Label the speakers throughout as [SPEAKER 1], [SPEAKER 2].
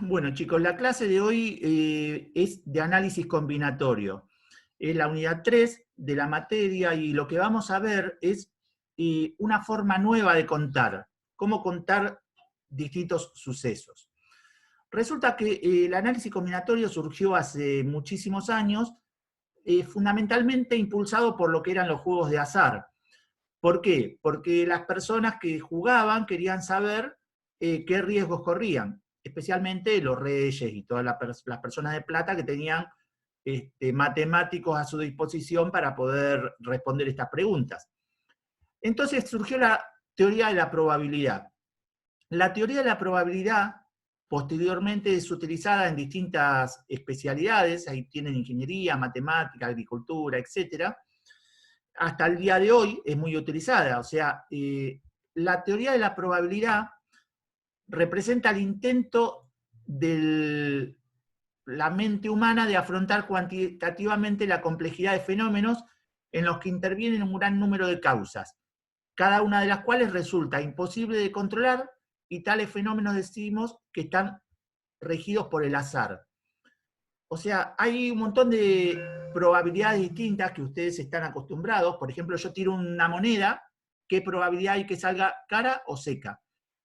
[SPEAKER 1] Bueno, chicos, la clase de hoy es de análisis combinatorio. Es la unidad 3 de la materia y lo que vamos a ver es una forma nueva de contar, cómo contar distintos sucesos. Resulta que el análisis combinatorio surgió hace muchísimos años, fundamentalmente impulsado por lo que eran los juegos de azar. ¿Por qué? Porque las personas que jugaban querían saber qué riesgos corrían, especialmente los reyes y todas las personas de plata que tenían matemáticos a su disposición para poder responder estas preguntas. Entonces surgió la teoría de la probabilidad. La teoría de la probabilidad posteriormente es utilizada en distintas especialidades, ahí tienen ingeniería, matemática, agricultura, etcétera. Hasta el día de hoy es muy utilizada. O sea, la teoría de la probabilidad representa el intento de la mente humana de afrontar cuantitativamente la complejidad de fenómenos en los que intervienen un gran número de causas, cada una de las cuales resulta imposible de controlar, y tales fenómenos decimos que están regidos por el azar. O sea, hay un montón de probabilidades distintas que ustedes están acostumbrados. Por ejemplo, yo tiro una moneda, ¿qué probabilidad hay que salga cara o seca?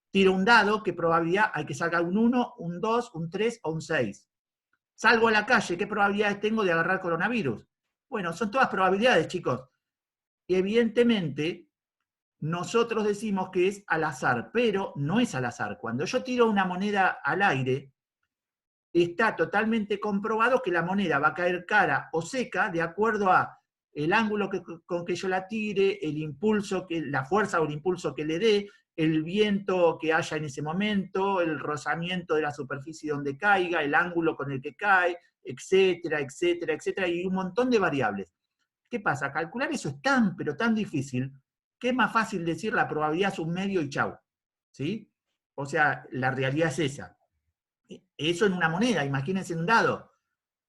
[SPEAKER 1] Tiro un dado, ¿qué probabilidad hay que salga un 1, un 2, un 3 o un 6? Salgo a la calle, ¿qué probabilidades tengo de agarrar coronavirus? Bueno, son todas probabilidades, chicos. Y evidentemente, nosotros decimos que es al azar, pero no es al azar. Cuando yo tiro una moneda al aire, está totalmente comprobado que la moneda va a caer cara o seca de acuerdo a el ángulo con que yo la tire, el impulso, la fuerza o el impulso que le dé, el viento que haya en ese momento, el rozamiento de la superficie donde caiga, el ángulo con el que cae, etcétera, etcétera, etcétera, y un montón de variables. ¿Qué pasa? Calcular eso es tan, pero tan difícil, que es más fácil decir la probabilidad es un medio y chau. ¿Sí? O sea, la realidad es esa. Eso en una moneda, imagínense en un dado,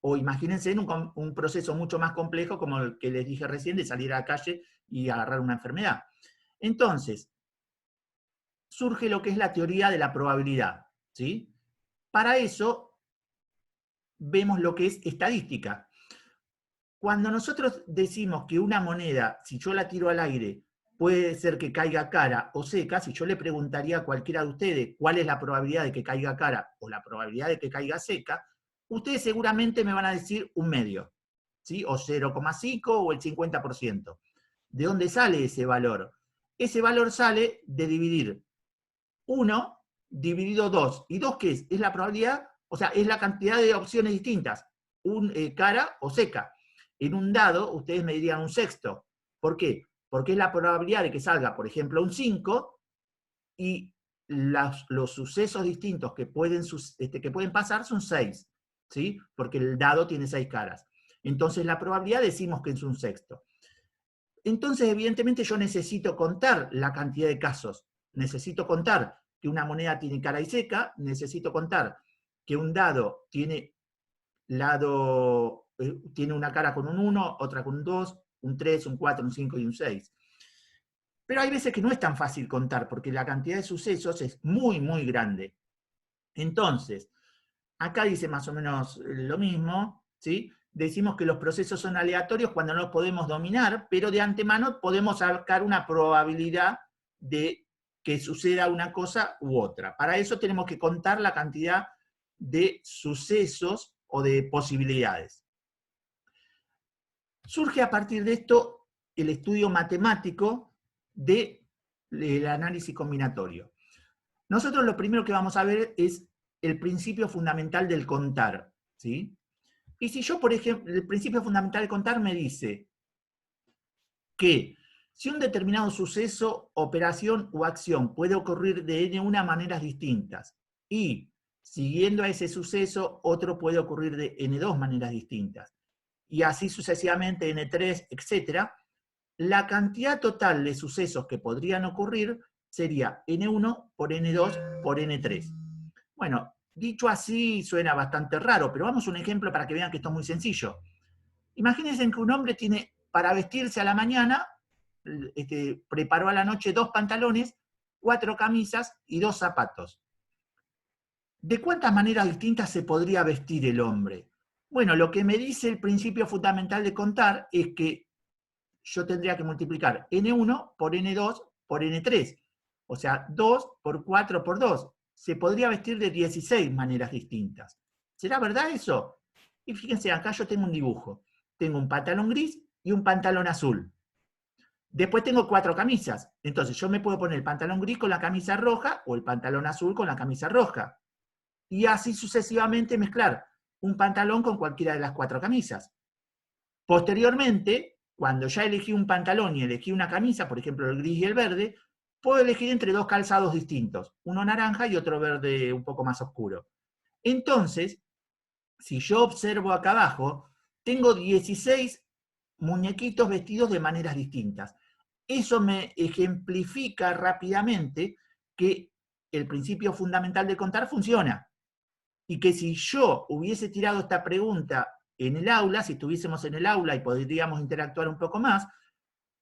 [SPEAKER 1] o imagínense en un proceso mucho más complejo como el que les dije recién de salir a la calle y agarrar una enfermedad. Entonces, surge lo que es la teoría de la probabilidad, ¿sí? Para eso, vemos lo que es estadística. Cuando nosotros decimos que una moneda, si yo la tiro al aire, puede ser que caiga cara o seca, si yo le preguntaría a cualquiera de ustedes cuál es la probabilidad de que caiga cara o la probabilidad de que caiga seca, ustedes seguramente me van a decir un medio, ¿sí? O 0,5 o el 50%. ¿De dónde sale ese valor? Ese valor sale de dividir 1 dividido 2. ¿Y 2 qué es? Es la probabilidad, o sea, es la cantidad de opciones distintas, cara o seca. En un dado, ustedes me dirían un sexto. ¿Por qué? Porque es la probabilidad de que salga, por ejemplo, un 5, y los sucesos distintos que pueden pasar son 6, ¿sí? Porque el dado tiene 6 caras. Entonces la probabilidad decimos que es un sexto. Entonces, evidentemente, yo necesito contar la cantidad de casos. Necesito contar que una moneda tiene cara y seca, necesito contar que un dado tiene tiene una cara con un 1, otra con un 2, un 3, un 4, un 5 y un 6. Pero hay veces que no es tan fácil contar, porque la cantidad de sucesos es muy, muy grande. Entonces, acá dice más o menos lo mismo, ¿sí? Decimos que los procesos son aleatorios cuando no los podemos dominar, pero de antemano podemos sacar una probabilidad de que suceda una cosa u otra. Para eso tenemos que contar la cantidad de sucesos o de posibilidades. Surge a partir de esto el estudio matemático del análisis combinatorio. Nosotros lo primero que vamos a ver es el principio fundamental del contar, ¿sí? Y si yo, por ejemplo, el principio fundamental del contar me dice que si un determinado suceso, operación o acción puede ocurrir de N maneras distintas, y siguiendo a ese suceso, otro puede ocurrir de N2 maneras distintas, y así sucesivamente N3, etc., la cantidad total de sucesos que podrían ocurrir sería N1 por N2 por N3. Bueno, dicho así suena bastante raro, pero vamos a un ejemplo para que vean que esto es muy sencillo. Imagínense que un hombre tiene, para vestirse a la mañana, preparó a la noche 2 pantalones, 4 camisas y 2 zapatos. ¿de cuántas maneras distintas se podría vestir el hombre? Bueno, lo que me dice el principio fundamental de contar es que yo tendría que multiplicar n1 por n2 por n3. O sea, 2 por 4 por 2. Se podría vestir de 16 maneras distintas. ¿Será verdad eso? Y fíjense, acá yo tengo un dibujo. Tengo un pantalón gris y un pantalón azul. Después tengo 4 camisas. Entonces yo me puedo poner el pantalón gris con la camisa roja o el pantalón azul con la camisa roja. Y así sucesivamente mezclar un pantalón con cualquiera de las 4 camisas. Posteriormente, cuando ya elegí un pantalón y elegí una camisa, por ejemplo el gris y el verde, puedo elegir entre 2 calzados distintos, uno naranja y otro verde un poco más oscuro. Entonces, si yo observo acá abajo, tengo 16 muñequitos vestidos de maneras distintas. Eso me ejemplifica rápidamente que el principio fundamental de contar funciona. Y que si yo hubiese tirado esta pregunta en el aula, si estuviésemos en el aula y podríamos interactuar un poco más,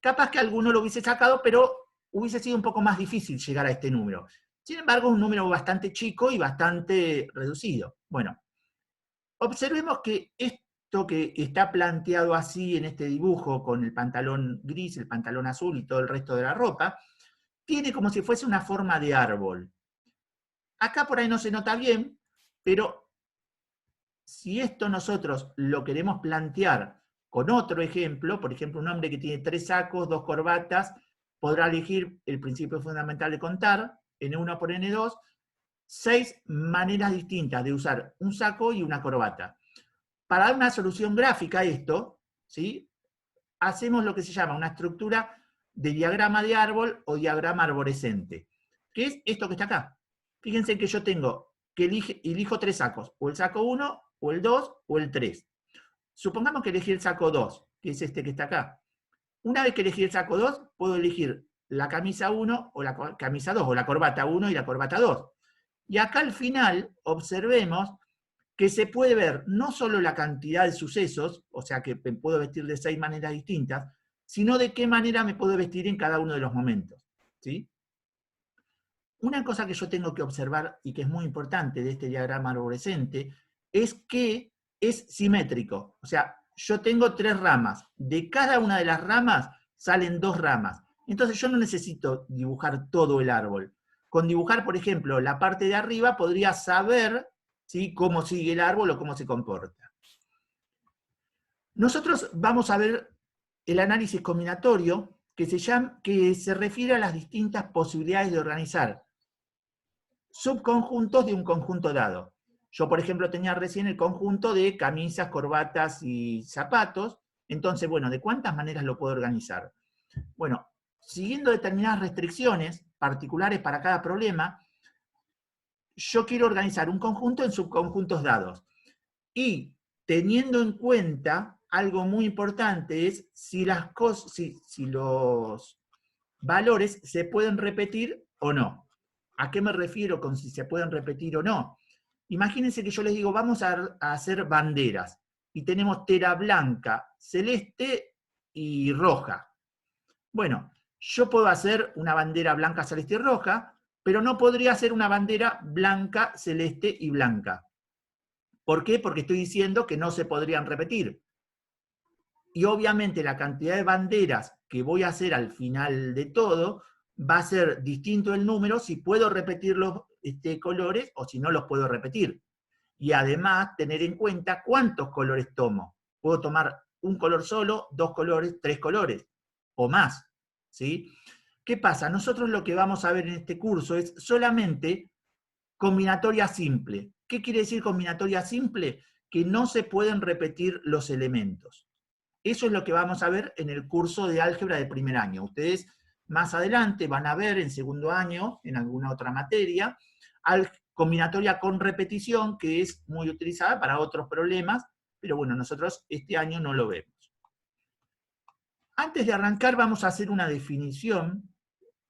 [SPEAKER 1] capaz que alguno lo hubiese sacado, pero hubiese sido un poco más difícil llegar a este número. Sin embargo, es un número bastante chico y bastante reducido. Bueno, observemos que esto que está planteado así en este dibujo, con el pantalón gris, el pantalón azul y todo el resto de la ropa, tiene como si fuese una forma de árbol. Acá por ahí no se nota bien, pero si esto nosotros lo queremos plantear con otro ejemplo, por ejemplo, un hombre que tiene 3 sacos, 2 corbatas, podrá elegir el principio fundamental de contar, n1 por n2, 6 maneras distintas de usar un saco y una corbata. Para dar una solución gráfica a esto, ¿sí?, hacemos lo que se llama una estructura de diagrama de árbol o diagrama arborescente, que es esto que está acá. Fíjense que yo tengo que elijo 3 sacos, o el saco 1, o el 2, o el 3. Supongamos que elegí el saco 2, que es este que está acá. Una vez que elegí el saco 2, puedo elegir la camisa 1 o la camisa 2, o la corbata 1 y la corbata 2. Y acá al final observemos que se puede ver no solo la cantidad de sucesos, o sea que me puedo vestir de 6 maneras distintas, sino de qué manera me puedo vestir en cada uno de los momentos. ¿Sí? Una cosa que yo tengo que observar y que es muy importante de este diagrama arborescente es que es simétrico. O sea, yo tengo 3 ramas. De cada una de las ramas salen 2 ramas. Entonces yo no necesito dibujar todo el árbol. Con dibujar, por ejemplo, la parte de arriba podría saber, ¿sí?, cómo sigue el árbol o cómo se comporta. Nosotros vamos a ver el análisis combinatorio que se refiere a las distintas posibilidades de organizar subconjuntos de un conjunto dado. Yo, por ejemplo, tenía recién el conjunto de camisas, corbatas y zapatos. Entonces, bueno, ¿de cuántas maneras lo puedo organizar? Bueno, siguiendo determinadas restricciones particulares para cada problema, yo quiero organizar un conjunto en subconjuntos dados. Y teniendo en cuenta algo muy importante es si los valores se pueden repetir o no. ¿A qué me refiero con si se pueden repetir o no? Imagínense que yo les digo, vamos a hacer banderas, y tenemos tela blanca, celeste y roja. Bueno, yo puedo hacer una bandera blanca, celeste y roja, pero no podría hacer una bandera blanca, celeste y blanca. ¿Por qué? Porque estoy diciendo que no se podrían repetir. Y obviamente la cantidad de banderas que voy a hacer al final de todo va a ser distinto el número si puedo repetir los colores o si no los puedo repetir. Y además tener en cuenta cuántos colores tomo. Puedo tomar un color solo, 2 colores, 3 colores o más. ¿Sí? ¿Qué pasa? Nosotros lo que vamos a ver en este curso es solamente combinatoria simple. ¿Qué quiere decir combinatoria simple? Que no se pueden repetir los elementos. Eso es lo que vamos a ver en el curso de álgebra de primer año. Ustedes más adelante van a ver en segundo año, en alguna otra materia, combinatoria con repetición, que es muy utilizada para otros problemas, pero bueno, nosotros este año no lo vemos. Antes de arrancar vamos a hacer una definición,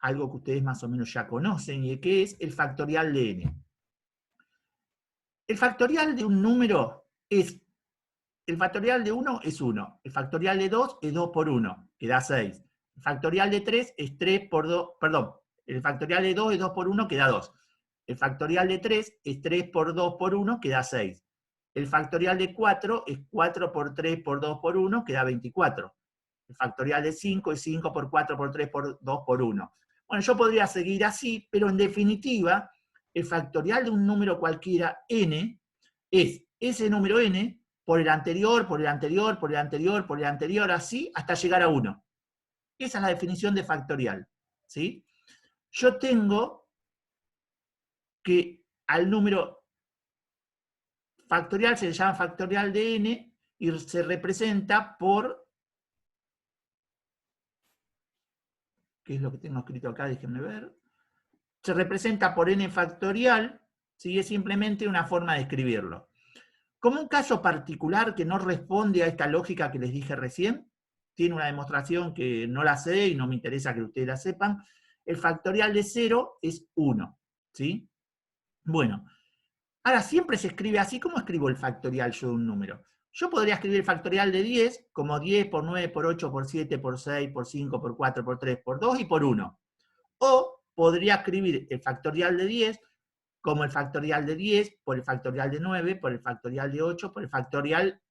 [SPEAKER 1] algo que ustedes más o menos ya conocen, y que es el factorial de n. El factorial de un número es, el factorial de 1 es 1, el factorial de 2 es 2 por 1, que da 6. El factorial de 3 es 3 por 2, perdón, el factorial de 2 es 2 por 1, que da 2. El factorial de 3 es 3 por 2 por 1, que da 6. El factorial de 4 es 4 por 3 por 2 por 1, que da 24. El factorial de 5 es 5 por 4 por 3 por 2 por 1. Bueno, yo podría seguir así, pero en definitiva, el factorial de un número cualquiera, n, es ese número n por el anterior, por el anterior, por el anterior, por el anterior, así, hasta llegar a 1. Esa es la definición de factorial, ¿sí? Yo tengo que al número factorial se le llama factorial de n y se representa por, ¿qué es lo que tengo escrito acá? Déjenme ver. Se representa por n factorial, ¿sí? Es simplemente una forma de escribirlo. Como un caso particular que no responde a esta lógica que les dije recién, tiene una demostración que no la sé y no me interesa que ustedes la sepan, el factorial de 0 es 1, ¿sí? Bueno, ahora siempre se escribe así. ¿Cómo escribo el factorial yo de un número? Yo podría escribir el factorial de 10 como 10 por 9 por 8 por 7 por 6 por 5 por 4 por 3 por 2 y por 1. O podría escribir el factorial de 10 como el factorial de 10 por el factorial de 9 por el factorial de 8 por el factorial,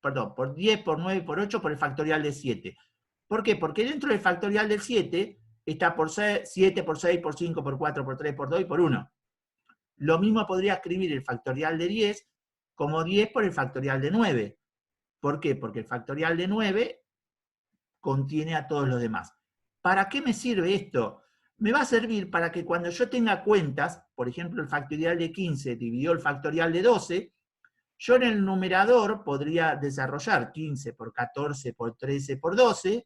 [SPEAKER 1] perdón, por 10 por 9 por 8 por el factorial de 7. ¿Por qué? Porque dentro del factorial del 7 está por 7 por 6 por 5 por 4 por 3 por 2 y por 1. Lo mismo podría escribir el factorial de 10 como 10 por el factorial de 9. ¿Por qué? Porque el factorial de 9 contiene a todos los demás. ¿Para qué me sirve esto? Me va a servir para que cuando yo tenga cuentas, por ejemplo, el factorial de 15 dividió el factorial de 12, yo en el numerador podría desarrollar 15 por 14 por 13 por 12,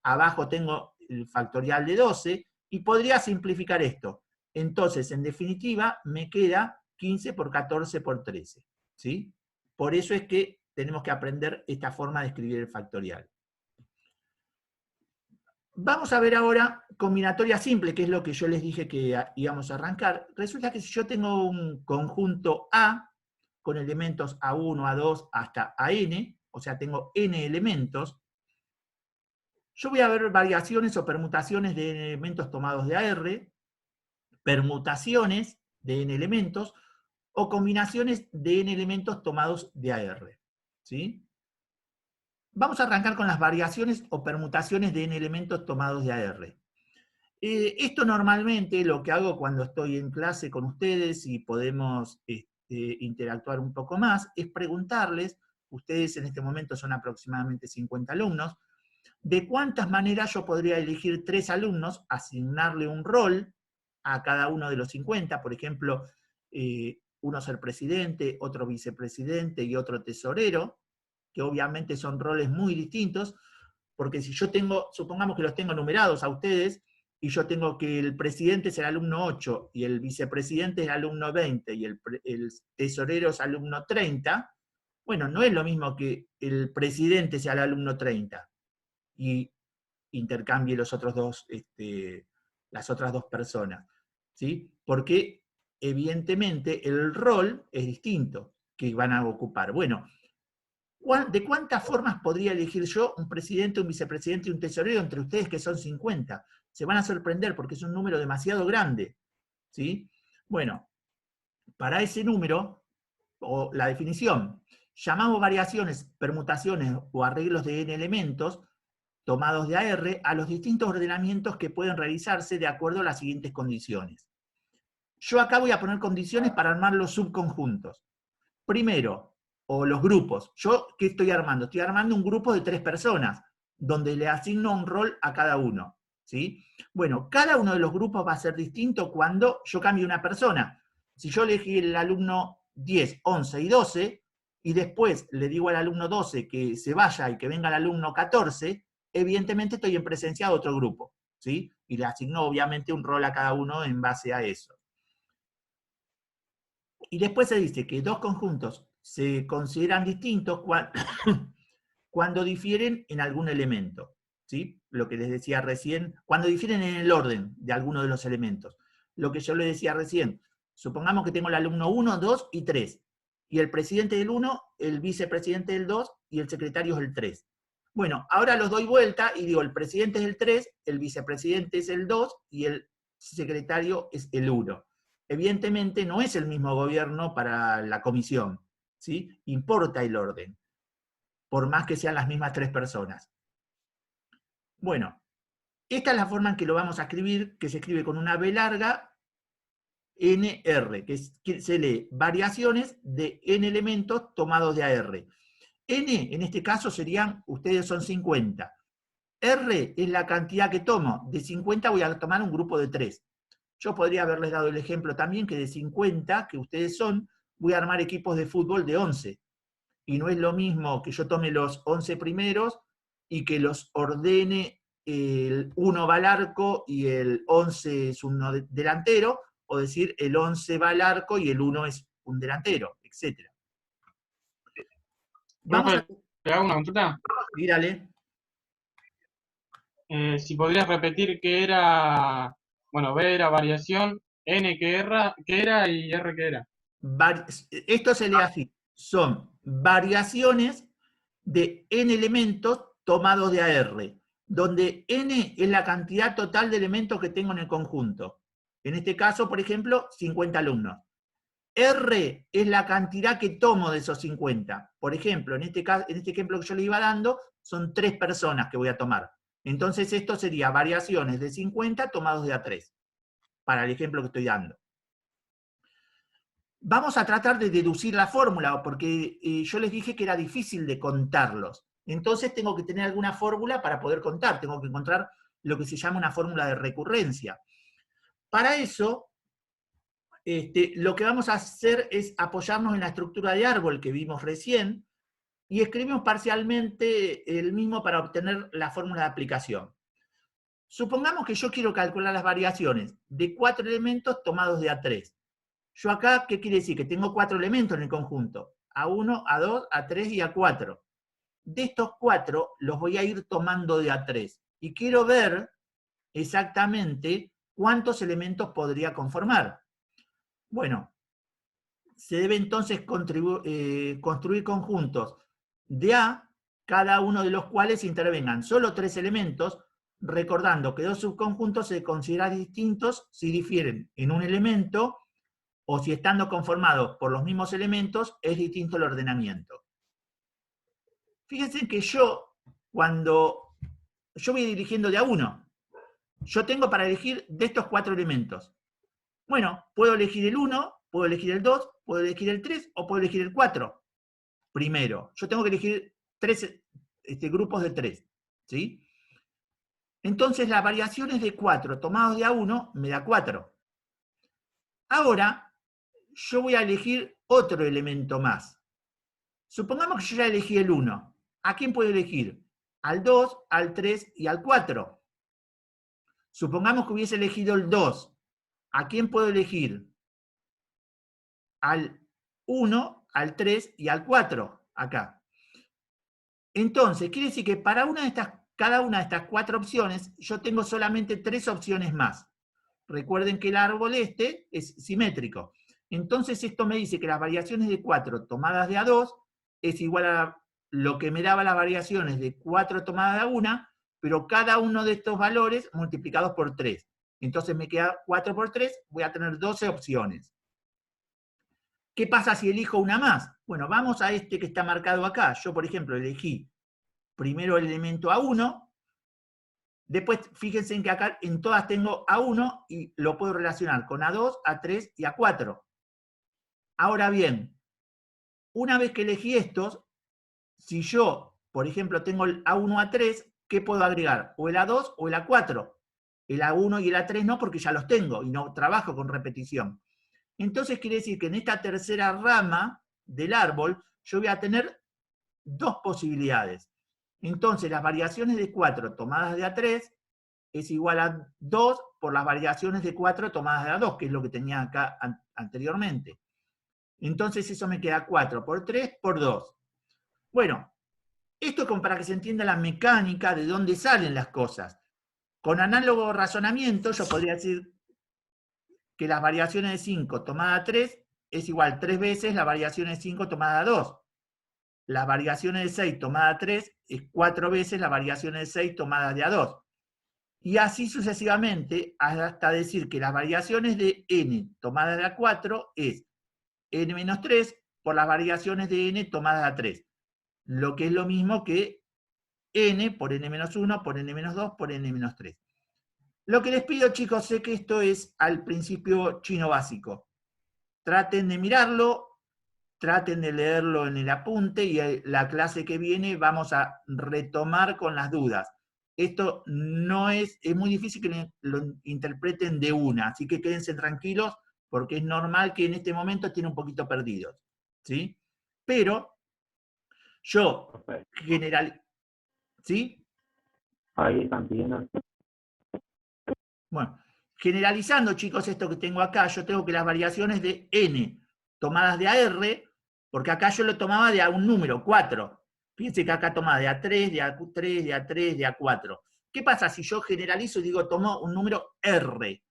[SPEAKER 1] abajo tengo el factorial de 12, y podría simplificar esto. Entonces, en definitiva, me queda 15 por 14 por 13. ¿Sí? Por eso es que tenemos que aprender esta forma de escribir el factorial. Vamos a ver ahora combinatoria simple, que es lo que yo les dije que íbamos a arrancar. Resulta que si yo tengo un conjunto A, con elementos A1, A2, hasta AN, o sea, tengo N elementos, yo voy a ver variaciones o permutaciones de N elementos tomados de AR, permutaciones de N elementos, o combinaciones de N elementos tomados de AR. ¿Sí? Vamos a arrancar con las variaciones o permutaciones de N elementos tomados de AR. Esto normalmente lo que hago cuando estoy en clase con ustedes y podemos interactuar un poco más, es preguntarles, ustedes en este momento son aproximadamente 50 alumnos, de cuántas maneras yo podría elegir 3 alumnos, asignarle un rol a cada uno de los 50, por ejemplo, uno ser presidente, otro vicepresidente y otro tesorero, que obviamente son roles muy distintos, porque si yo tengo, supongamos que los tengo numerados a ustedes, y yo tengo que el presidente es el alumno 8, y el vicepresidente es el alumno 20, y el tesorero es alumno 30, bueno, no es lo mismo que el presidente sea el alumno 30, y intercambie los otros dos, las otras dos personas, ¿sí? Porque evidentemente el rol es distinto que van a ocupar. Bueno, ¿de cuántas formas podría elegir yo un presidente, un vicepresidente y un tesorero entre ustedes que son 50? Se van a sorprender porque es un número demasiado grande, ¿sí? Bueno, para ese número, o la definición, llamamos variaciones, permutaciones o arreglos de n elementos tomados de AR a los distintos ordenamientos que pueden realizarse de acuerdo a las siguientes condiciones. Yo acá voy a poner condiciones para armar los subconjuntos. Primero, o los grupos. ¿Yo qué estoy armando? Estoy armando un grupo de 3 personas, donde le asigno un rol a cada uno. ¿Sí? Bueno, cada uno de los grupos va a ser distinto cuando yo cambie una persona. Si yo elegí el alumno 10, 11 y 12, y después le digo al alumno 12 que se vaya y que venga el alumno 14, evidentemente estoy en presencia de otro grupo. ¿Sí? Y le asigno obviamente un rol a cada uno en base a eso. Y después se dice que dos conjuntos se consideran distintos cuando difieren en algún elemento. ¿Sí? Lo que les decía recién, cuando difieren en el orden de alguno de los elementos. Lo que yo les decía recién, supongamos que tengo el alumno 1, 2 y 3, y el presidente del 1, el vicepresidente del 2 y el secretario es el 3. Bueno, ahora los doy vuelta y digo, el presidente es el 3, el vicepresidente es el 2 y el secretario es el 1. evidentemente no es el mismo gobierno para la comisión, ¿sí? Importa el orden, por más que sean las mismas 3 personas. Bueno, esta es la forma en que lo vamos a escribir, que se escribe con una B larga, NR, que se lee variaciones de N elementos tomados de AR. N, en este caso, serían, ustedes son 50. R es la cantidad que tomo. De 50 voy a tomar un grupo de 3. Yo podría haberles dado el ejemplo también que de 50, que ustedes son, voy a armar equipos de fútbol de 11. Y no es lo mismo que yo tome los 11 primeros y que los ordene, el 1 va al arco y el 11 es un delantero, o decir el 11 va al arco y el 1 es un delantero, etc. Vamos a...
[SPEAKER 2] Profe, ¿le hago una consulta?
[SPEAKER 1] Mírale.
[SPEAKER 2] Si podrías repetir qué era, bueno, B era variación, N qué era y R qué era.
[SPEAKER 1] Esto se lee así. Son variaciones de n elementos tomados de AR, donde n es la cantidad total de elementos que tengo en el conjunto. En este caso, por ejemplo, 50 alumnos. R es la cantidad que tomo de esos 50. Por ejemplo, en este ejemplo que yo le iba dando, son 3 personas que voy a tomar. Entonces esto sería variaciones de 50 tomados de A3, para el ejemplo que estoy dando. Vamos a tratar de deducir la fórmula, porque yo les dije que era difícil de contarlos. Entonces tengo que tener alguna fórmula para poder contar. Tengo que encontrar lo que se llama una fórmula de recurrencia. Para eso, lo que vamos a hacer es apoyarnos en la estructura de árbol que vimos recién y escribimos parcialmente el mismo para obtener la fórmula de aplicación. Supongamos que yo quiero calcular las variaciones de 4 elementos tomados de A3. Yo acá, ¿qué quiere decir? Que tengo 4 elementos en el conjunto. A1, A2, A3 y A4. De estos 4 los voy a ir tomando de A3. Y quiero ver exactamente cuántos elementos podría conformar. Bueno, se debe entonces construir conjuntos de A, cada uno de los cuales intervengan solo 3 elementos, recordando que 2 subconjuntos se consideran distintos si difieren en un elemento o si estando conformados por los mismos elementos, es distinto el ordenamiento. Fíjense que cuando yo voy dirigiendo de a uno, yo tengo para elegir de estos 4 elementos. Bueno, puedo elegir el 1, puedo elegir el 2, puedo elegir el 3 o puedo elegir el 4. Primero, yo tengo que elegir 3 grupos de 3. ¿Sí? Entonces las variaciones de 4 tomados de a 1 me da 4. Ahora, yo voy a elegir otro elemento más. Supongamos que yo ya elegí el 1. ¿A quién puedo elegir? Al 2, al 3 y al 4. Supongamos que hubiese elegido el 2. ¿A quién puedo elegir? Al 1, al 3 y al 4. Acá. Entonces, quiere decir que para cada una de estas 4 opciones, yo tengo solamente 3 opciones más. Recuerden que el árbol es simétrico. Entonces, esto me dice que las variaciones de 4 tomadas de A2 es igual a lo que me daba las variaciones de 4 tomadas de A1, pero cada uno de estos valores multiplicados por 3. Entonces me queda 4 por 3, voy a tener 12 opciones. ¿Qué pasa si elijo una más? Bueno, vamos a este que está marcado acá. Yo, por ejemplo, elegí primero el elemento A1, después fíjense en que acá en todas tengo A1 y lo puedo relacionar con A2, A3 y A4. Ahora bien, una vez que elegí estos, si yo, por ejemplo, tengo el A1, A3, ¿qué puedo agregar? O el A2 o el A4. El A1 y el A3 no, porque ya los tengo y no trabajo con repetición. Entonces quiere decir que en esta tercera rama del árbol yo voy a tener 2 posibilidades. Entonces las variaciones de 4 tomadas de A3 es igual a 2 por las variaciones de 4 tomadas de A2, que es lo que tenía acá anteriormente. Entonces eso me queda 4 por 3 por 2. Bueno, esto es como para que se entienda la mecánica de dónde salen las cosas. Con análogo razonamiento yo podría decir que las variaciones de 5 tomada a 3 es igual 3 veces la variación de 5 tomada a 2. Las variaciones de 6 tomada a 3 es 4 veces la variación de 6 tomada de a 2. Y así sucesivamente, hasta decir que las variaciones de n tomadas de a 4 es n menos 3 por las variaciones de n tomadas de a 3. Lo que es lo mismo que n por n menos 1, por n menos 2, por n menos 3. Lo que les pido, chicos, sé que esto es al principio chino básico. Traten de mirarlo, traten de leerlo en el apunte y la clase que viene vamos a retomar con las dudas. Esto no es muy difícil que lo interpreten de una, así que quédense tranquilos porque es normal que en este momento estén un poquito perdidos, ¿sí? Pero yo general, ¿sí?
[SPEAKER 3] Ahí también.
[SPEAKER 1] Bueno, generalizando, chicos, esto que tengo acá, yo tengo que las variaciones de n tomadas de AR, porque acá yo lo tomaba de a un número, 4. Fíjense que acá tomaba de A3, de A3, de A3, de A4. ¿Qué pasa si yo generalizo y digo tomo un número R?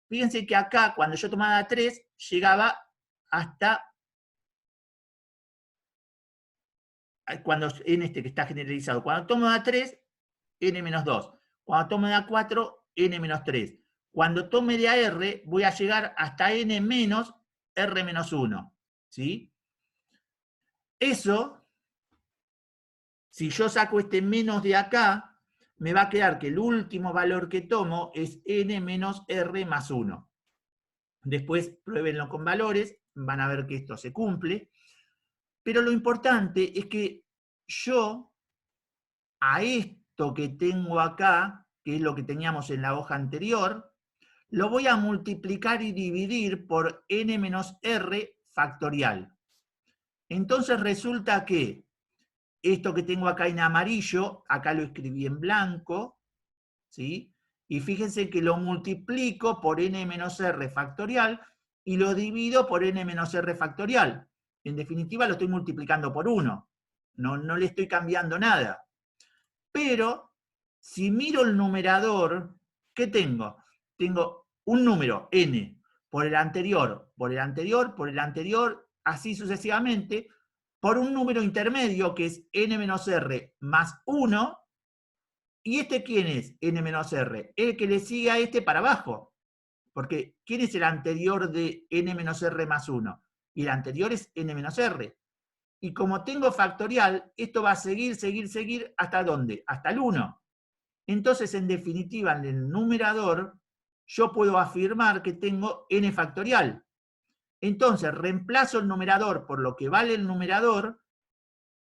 [SPEAKER 1] Fíjense que acá, cuando yo tomaba A3, llegaba hasta, cuando en este que está generalizado, cuando tomo de A3, n-2. Cuando tomo de A4, n-3. Cuando tome de AR, voy a llegar hasta n menos R-1. ¿Sí? Eso, si yo saco este menos de acá, me va a quedar que el último valor que tomo es n menos R más 1. Después pruébenlo con valores, van a ver que esto se cumple. Pero lo importante es que yo a esto que tengo acá, que es lo que teníamos en la hoja anterior, lo voy a multiplicar y dividir por n menos r factorial. Entonces resulta que esto que tengo acá en amarillo, acá lo escribí en blanco, ¿sí? Y fíjense que lo multiplico por n menos r factorial y lo divido por n menos r factorial. En definitiva lo estoy multiplicando por 1. No le estoy cambiando nada. Pero si miro el numerador, ¿qué tengo? Tengo un número, n, por el anterior, por el anterior, por el anterior, así sucesivamente, por un número intermedio que es n menos r más 1. ¿Y este quién es? N menos r. El que le sigue a este para abajo. Porque ¿quién es el anterior de n menos r más 1? Y el anterior es n menos r. Y como tengo factorial, esto va a seguir, seguir, seguir, ¿hasta dónde? Hasta el 1. Entonces, en definitiva, en el numerador, yo puedo afirmar que tengo n factorial. Entonces, reemplazo el numerador por lo que vale el numerador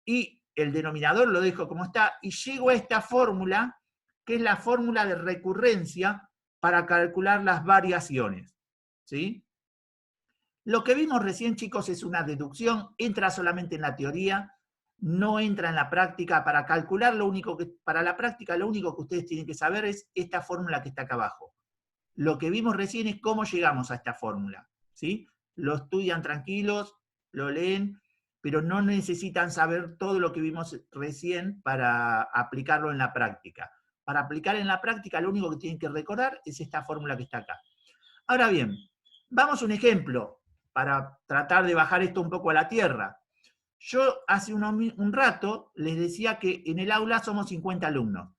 [SPEAKER 1] y el denominador lo dejo como está y llego a esta fórmula, que es la fórmula de recurrencia para calcular las variaciones. ¿Sí? Lo que vimos recién, chicos, es una deducción, entra solamente en la teoría, no entra en la práctica. Para calcular, para la práctica, lo único que ustedes tienen que saber es esta fórmula que está acá abajo. Lo que vimos recién es cómo llegamos a esta fórmula. ¿Sí? Lo estudian tranquilos, lo leen, pero no necesitan saber todo lo que vimos recién para aplicarlo en la práctica. Para aplicar en la práctica, lo único que tienen que recordar es esta fórmula que está acá. Ahora bien, vamos a un ejemplo para tratar de bajar esto un poco a la tierra. Yo hace un rato les decía que en el aula somos 50 alumnos.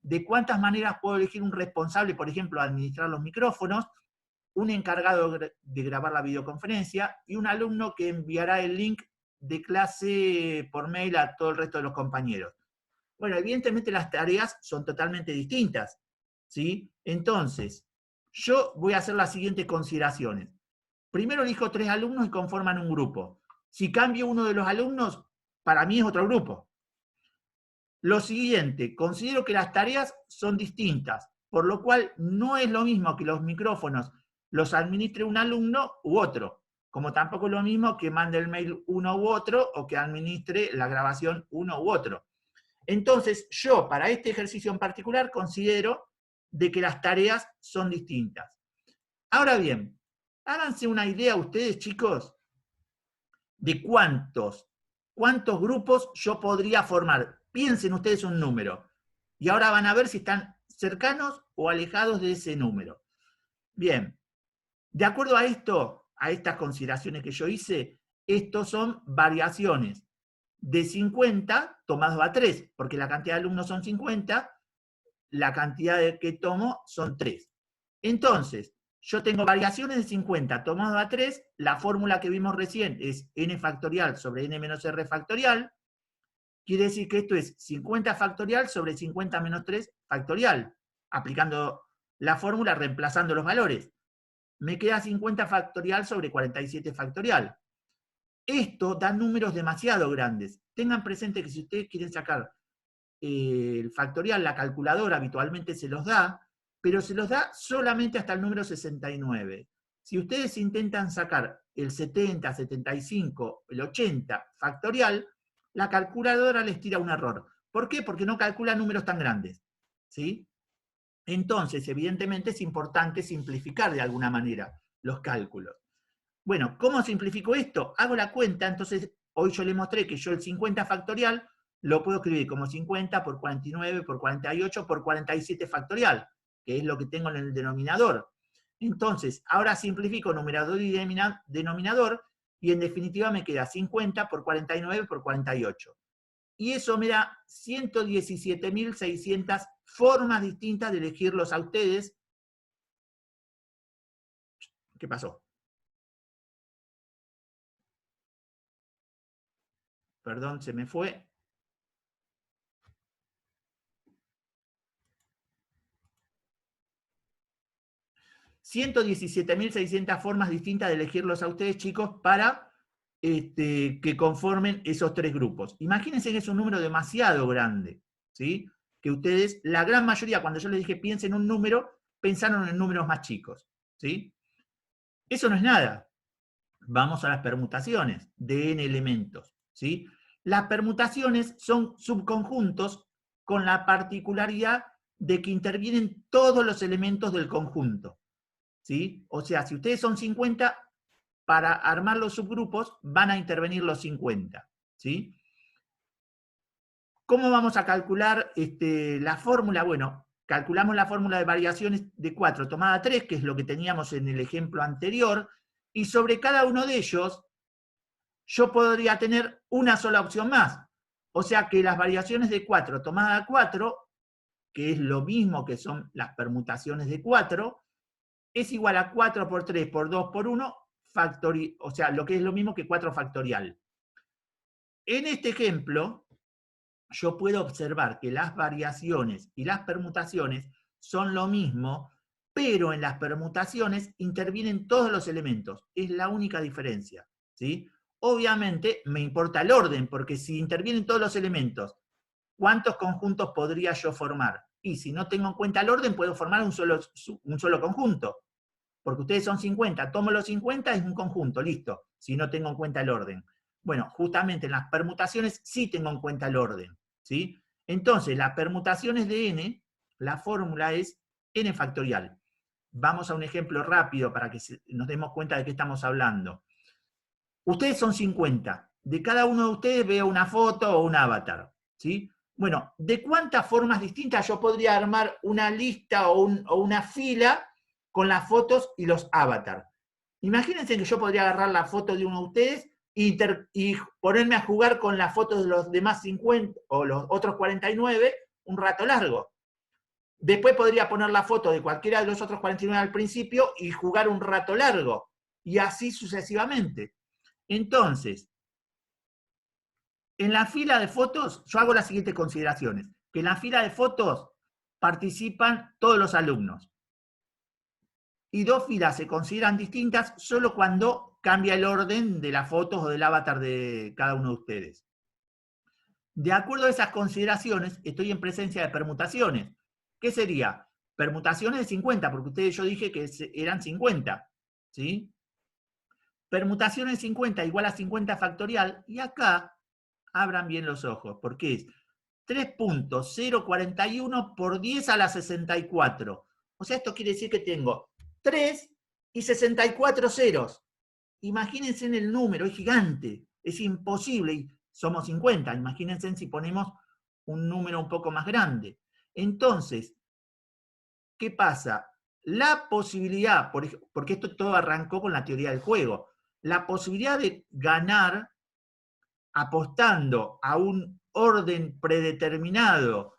[SPEAKER 1] ¿De cuántas maneras puedo elegir un responsable, por ejemplo, administrar los micrófonos, un encargado de grabar la videoconferencia y un alumno que enviará el link de clase por mail a todo el resto de los compañeros? Bueno, evidentemente las tareas son totalmente distintas, ¿sí? Entonces, yo voy a hacer las siguientes consideraciones. Primero elijo 3 alumnos y conforman un grupo. Si cambio uno de los alumnos, para mí es otro grupo. Lo siguiente, considero que las tareas son distintas, por lo cual no es lo mismo que los micrófonos los administre un alumno u otro, como tampoco es lo mismo que mande el mail uno u otro o que administre la grabación uno u otro. Entonces, yo para este ejercicio en particular considero de que las tareas son distintas. Ahora bien, háganse una idea ustedes, chicos, de cuántos grupos yo podría formar. Piensen ustedes un número. Y ahora van a ver si están cercanos o alejados de ese número. Bien, de acuerdo a esto, a estas consideraciones que yo hice, estos son variaciones de 50 tomados a 3, porque la cantidad de alumnos son 50, la cantidad que tomo son 3. Entonces, yo tengo variaciones de 50 tomado a 3, la fórmula que vimos recién es n factorial sobre n menos r factorial, quiere decir que esto es 50 factorial sobre 50 menos 3 factorial, aplicando la fórmula, reemplazando los valores. Me queda 50 factorial sobre 47 factorial. Esto da números demasiado grandes. Tengan presente que si ustedes quieren sacar el factorial, la calculadora habitualmente se los da, pero se los da solamente hasta el número 69. Si ustedes intentan sacar el 70, 75, el 80 factorial, la calculadora les tira un error. ¿Por qué? Porque no calcula números tan grandes, ¿sí? Entonces, evidentemente es importante simplificar de alguna manera los cálculos. Bueno, ¿cómo simplifico esto? Hago la cuenta, entonces hoy yo les mostré que yo el 50 factorial lo puedo escribir como 50 por 49 por 48 por 47 factorial, que es lo que tengo en el denominador. Entonces, ahora simplifico numerador y denominador, y en definitiva me queda 50 por 49 por 48. Y eso me da 117.600 formas distintas de elegirlos a ustedes. ¿Qué pasó? Perdón, se me fue. ...117.600 formas distintas de elegirlos a ustedes, chicos, para que conformen esos 3 grupos. Imagínense que es un número demasiado grande, ¿sí? Que ustedes, la gran mayoría, cuando yo les dije piensen en un número, pensaron en números más chicos, ¿sí? Eso no es nada. Vamos a las permutaciones de n elementos, ¿sí? Las permutaciones son subconjuntos con la particularidad de que intervienen todos los elementos del conjunto, ¿sí? O sea, si ustedes son 50, para armar los subgrupos van a intervenir los 50, ¿sí? ¿Cómo vamos a calcular la fórmula? Bueno, calculamos la fórmula de variaciones de 4 tomada 3, que es lo que teníamos en el ejemplo anterior, y sobre cada uno de ellos yo podría tener una sola opción más. O sea que las variaciones de 4 tomada 4, que es lo mismo que son las permutaciones de 4, es igual a 4 por 3 por 2 por 1, o sea, lo que es lo mismo que 4 factorial. En este ejemplo, yo puedo observar que las variaciones y las permutaciones son lo mismo, pero en las permutaciones intervienen todos los elementos. Es la única diferencia, ¿sí? Obviamente me importa el orden, porque si intervienen todos los elementos, ¿cuántos conjuntos podría yo formar? Y si no tengo en cuenta el orden, puedo formar un solo conjunto. Porque ustedes son 50, tomo los 50, es un conjunto, listo, si no tengo en cuenta el orden. Bueno, justamente en las permutaciones sí tengo en cuenta el orden, ¿sí? Entonces, las permutaciones de n, la fórmula es n factorial. Vamos a un ejemplo rápido para que nos demos cuenta de qué estamos hablando. Ustedes son 50. De cada uno de ustedes veo una foto o un avatar, ¿sí? Bueno, ¿de cuántas formas distintas yo podría armar una lista o una fila con las fotos y los avatars? Imagínense que yo podría agarrar la foto de uno de ustedes y ponerme a jugar con las fotos de los demás 50 o los otros 49 un rato largo. Después podría poner la foto de cualquiera de los otros 49 al principio y jugar un rato largo. Y así sucesivamente. Entonces, en la fila de fotos, yo hago las siguientes consideraciones. Que en la fila de fotos participan todos los alumnos. Y 2 filas se consideran distintas solo cuando cambia el orden de las fotos o del avatar de cada uno de ustedes. De acuerdo a esas consideraciones, estoy en presencia de permutaciones. ¿Qué sería? Permutaciones de 50, porque yo dije que eran 50, ¿sí? Permutaciones de 50 igual a 50 factorial, y acá abran bien los ojos, porque es 3.041 por 10 a la 64. O sea, esto quiere decir que tengo 3 y 64 ceros. Imagínense en el número, es gigante, es imposible, y somos 50, imagínense si ponemos un número un poco más grande. Entonces, ¿qué pasa? La posibilidad, porque esto todo arrancó con la teoría del juego, la posibilidad de ganar apostando a un orden predeterminado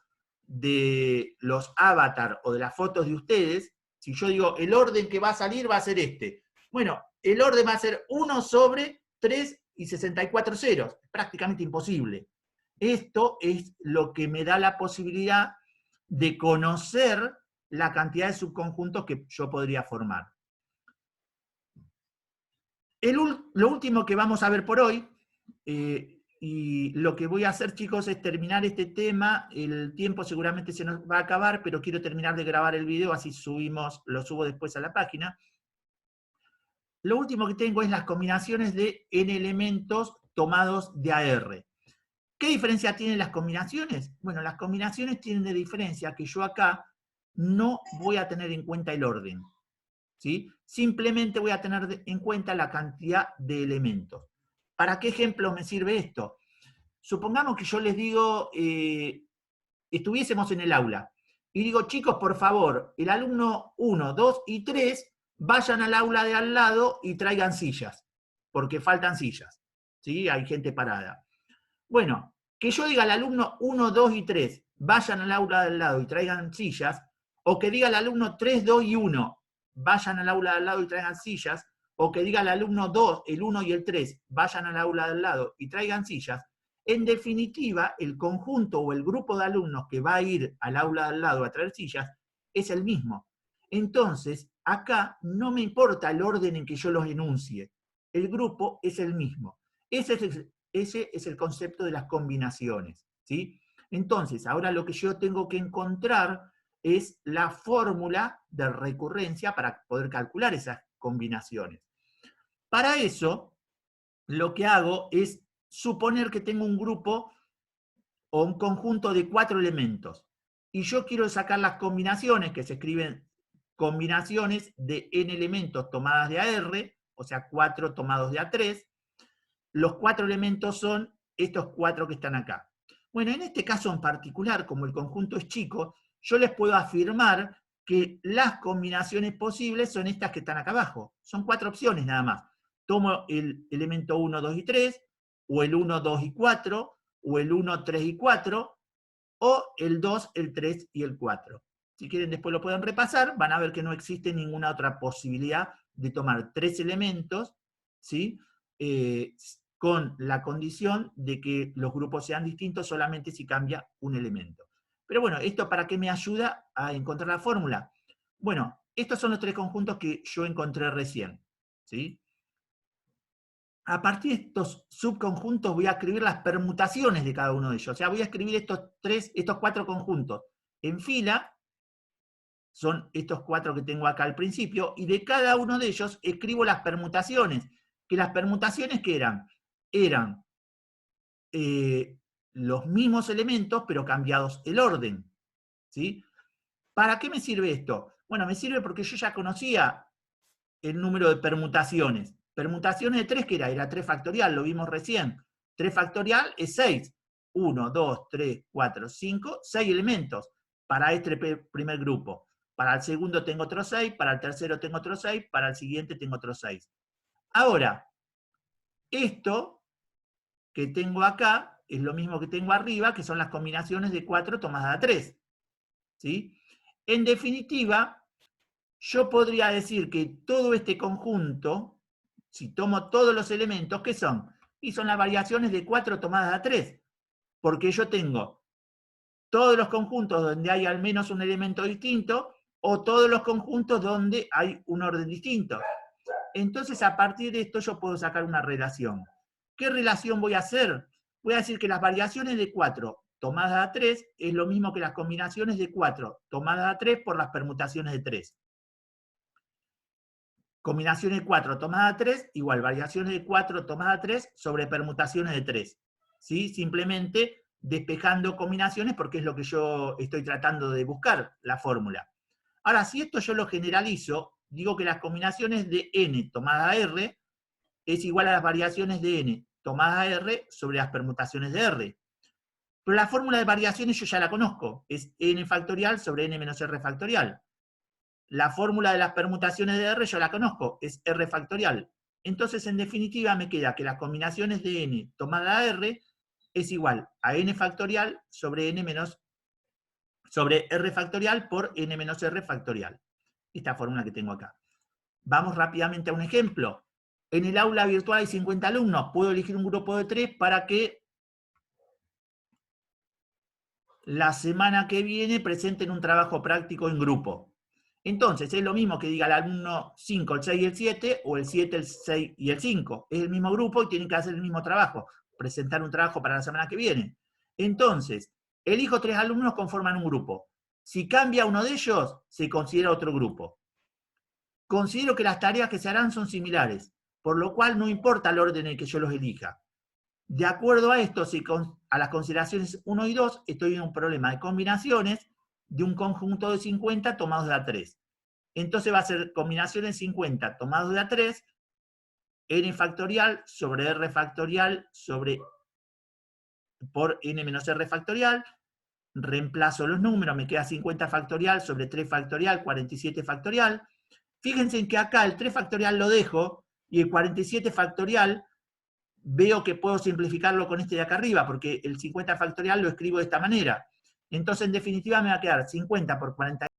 [SPEAKER 1] de los avatar o de las fotos de ustedes, si yo digo el orden que va a salir va a ser este. Bueno, el orden va a ser 1 sobre 3 y 64 ceros. Es prácticamente imposible. Esto es lo que me da la posibilidad de conocer la cantidad de subconjuntos que yo podría formar. Lo último que vamos a ver por hoy, y lo que voy a hacer, chicos, es terminar este tema. El tiempo seguramente se nos va a acabar, pero quiero terminar de grabar el video, así lo subo después a la página. Lo último que tengo es las combinaciones de n elementos tomados de AR. ¿Qué diferencia tienen las combinaciones? Bueno, las combinaciones tienen de diferencia que yo acá no voy a tener en cuenta el orden, ¿sí? Simplemente voy a tener en cuenta la cantidad de elementos. ¿Para qué ejemplo me sirve esto? Supongamos que yo les digo, estuviésemos en el aula, y digo, chicos, por favor, el alumno 1, 2 y 3 vayan al aula de al lado y traigan sillas, porque faltan sillas, ¿sí? Hay gente parada. Bueno, que yo diga al alumno 1, 2 y 3, vayan al aula del lado y traigan sillas, o que diga al alumno 3, 2 y 1, vayan al aula del lado y traigan sillas, o que diga al alumno 2, el 1 y el 3, vayan al aula del lado y traigan sillas, en definitiva, el conjunto o el grupo de alumnos que va a ir al aula del lado a traer sillas es el mismo. Entonces, acá no me importa el orden en que yo los enuncie, el grupo es el mismo. Ese es el concepto de las combinaciones, ¿sí? Entonces, ahora lo que yo tengo que encontrar es la fórmula de recurrencia para poder calcular esas combinaciones. Para eso, lo que hago es suponer que tengo un grupo o un conjunto de 4 elementos, y yo quiero sacar las combinaciones, que se escriben combinaciones de n elementos tomadas de AR, o sea, 4 tomados de A3, los 4 elementos son estos 4 que están acá. Bueno, en este caso en particular, como el conjunto es chico, yo les puedo afirmar que las combinaciones posibles son estas que están acá abajo. Son 4 opciones nada más. Tomo el elemento 1, 2 y 3, o el 1, 2 y 4, o el 1, 3 y 4, o el 2, el 3 y el 4. Si quieren después lo pueden repasar, van a ver que no existe ninguna otra posibilidad de tomar 3 elementos, ¿sí? Con la condición de que los grupos sean distintos solamente si cambia un elemento. Pero bueno, ¿esto para qué me ayuda a encontrar la fórmula? Bueno, estos son los 3 conjuntos que yo encontré recién, ¿sí? A partir de estos subconjuntos voy a escribir las permutaciones de cada uno de ellos. O sea, voy a escribir estos 4 conjuntos en fila, son estos 4 que tengo acá al principio, y de cada uno de ellos escribo las permutaciones. Que las permutaciones, ¿qué eran? Eran los mismos elementos, pero cambiados el orden, ¿sí? ¿Para qué me sirve esto? Bueno, me sirve porque yo ya conocía el número de permutaciones. Permutaciones de 3, ¿qué era? Era 3 factorial, lo vimos recién. 3 factorial es 6. 1, 2, 3, 4, 5, 6 elementos para este primer grupo. Para el segundo tengo otros 6, para el tercero tengo otros 6, para el siguiente tengo otros 6. Ahora, esto que tengo acá es lo mismo que tengo arriba, que son las combinaciones de 4 tomadas a 3. ¿Sí? En definitiva, yo podría decir que todo este conjunto, si tomo todos los elementos, ¿qué son? Y son las variaciones de 4 tomadas a 3. Porque yo tengo todos los conjuntos donde hay al menos un elemento distinto, o todos los conjuntos donde hay un orden distinto. Entonces, a partir de esto yo puedo sacar una relación. ¿Qué relación voy a hacer? Voy a decir que las variaciones de 4 tomadas a 3 es lo mismo que las combinaciones de 4 tomadas a 3 por las permutaciones de 3. Combinaciones de 4 tomadas a 3 igual variaciones de 4 tomadas a 3 sobre permutaciones de 3. ¿Sí? Simplemente despejando combinaciones porque es lo que yo estoy tratando de buscar, la fórmula. Ahora, si esto yo lo generalizo, digo que las combinaciones de n tomadas a r es igual a las variaciones de n tomadas a r sobre las permutaciones de r. Pero la fórmula de variaciones yo ya la conozco, es n factorial sobre n menos r factorial. La fórmula de las permutaciones de r yo la conozco, es r factorial. Entonces, en definitiva, me queda que las combinaciones de n tomada a r es igual a n factorial sobre n menos sobre R factorial por N menos R factorial. Esta fórmula que tengo acá. Vamos rápidamente a un ejemplo. En el aula virtual hay 50 alumnos. Puedo elegir un grupo de 3 para que la semana que viene presenten un trabajo práctico en grupo. Entonces, es lo mismo que diga el alumno 5, el 6 y el 7, o el 7, el 6 y el 5. Es el mismo grupo y tienen que hacer el mismo trabajo, presentar un trabajo para la semana que viene. Entonces, elijo 3 alumnos, conforman un grupo. Si cambia uno de ellos, se considera otro grupo. Considero que las tareas que se harán son similares, por lo cual no importa el orden en el que yo los elija. De acuerdo a esto, a las consideraciones 1 y 2, estoy en un problema de combinaciones de un conjunto de 50 tomados de A3. Entonces va a ser combinaciones 50 tomados de A3, n factorial sobre r factorial por n menos r factorial. Reemplazo los números, me queda 50 factorial sobre 3 factorial, 47 factorial. Fíjense en que acá el 3 factorial lo dejo, y el 47 factorial veo que puedo simplificarlo con este de acá arriba, porque el 50 factorial lo escribo de esta manera. Entonces, en definitiva, me va a quedar 50 por 47